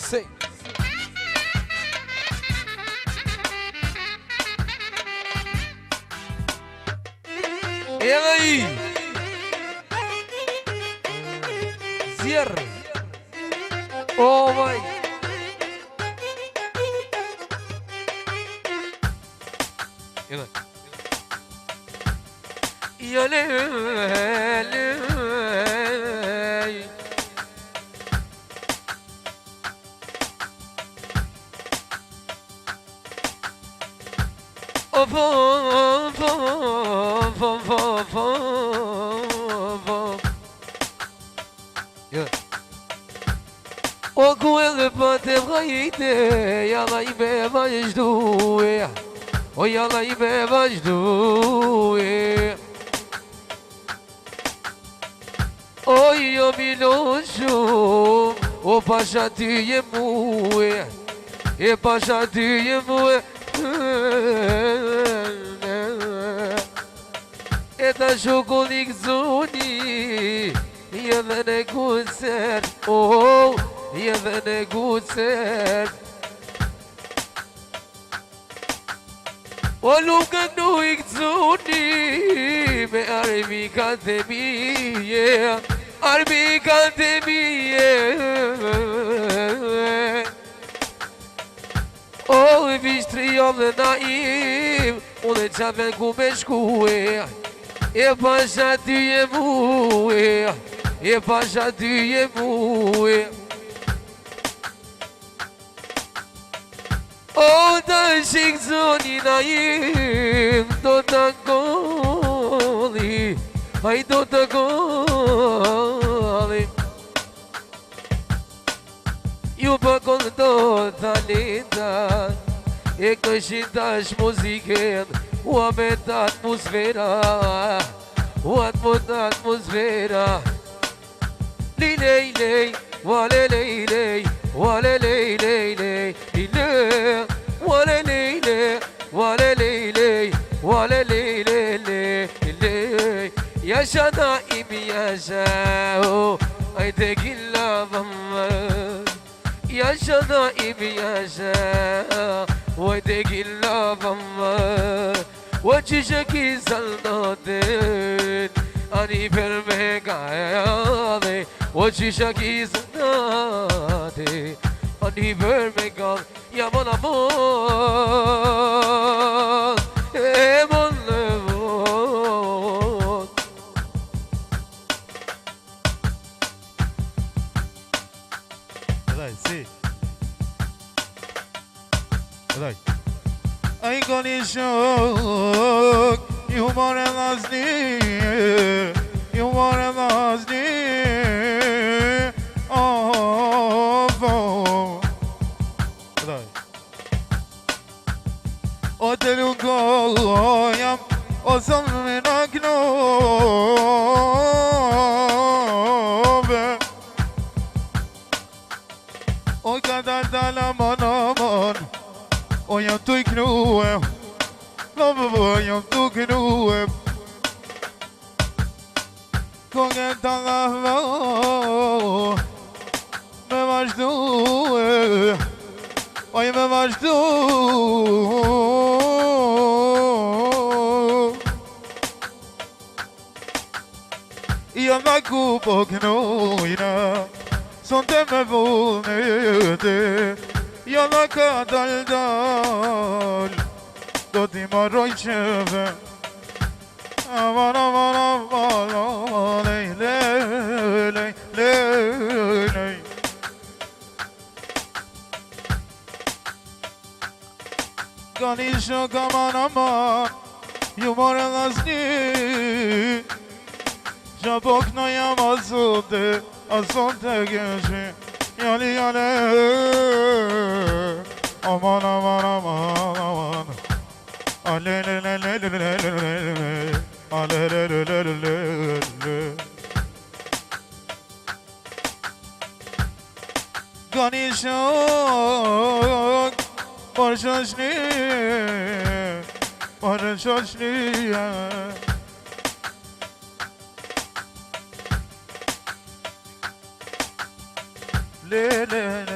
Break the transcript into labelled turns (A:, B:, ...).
A: Say. Hey. Zier. Oh my. يلا يا ليلي وقول بتبغيتي يا ضيبي مجدوي ويا ضيبي مجدوي Oy miloşum o paşa diyemue e paşa diyemue e da şokolik zoni ya da ne güzel oh ya da ne güzel ولوكا نويك زوني بأربي كاتبية أربي كاتبية أوه بيشتري يوم نايم ونتشافن كومشكوه يباشا ديموه يباشا ديموه Oh, da shik zoni naim do ta goli ai do ta goli io pa con do ta linda e cășitaș muzică o amet atmosfera o atmosfera lei lei lei wale lei lei wale lei lei lei ولا ليلى ولا ليلى ولا ليلى ليلى يا شدائم يا شاو ايدك اللهم يا شدائم يا شاو وايدك اللهم وجهك زلدين اني برمك عيالي وجهك زلدين اني برمك يا mon amour et mon amour
B: Dai, sì. Dai. Ai konuşuk yumar nazni yumar nazni oh Dai. O te lugojam o sam me nagnove o kada dala manaman o jam tu I knue o jam tu knue kongen tanga me vazhdue oj me vazhdu Ja me ku po knujna son te me vullnete ja me ka dal do t'i marroj qeve aman aman aman lej lej lej lej Gani shok aman aman yumar nazni Jabok no jam azonte gjeshi Jali jale Aman aman aman aman Alelelelelelelele Alelelelelelele Gani shok Barshashni Barshashni le le le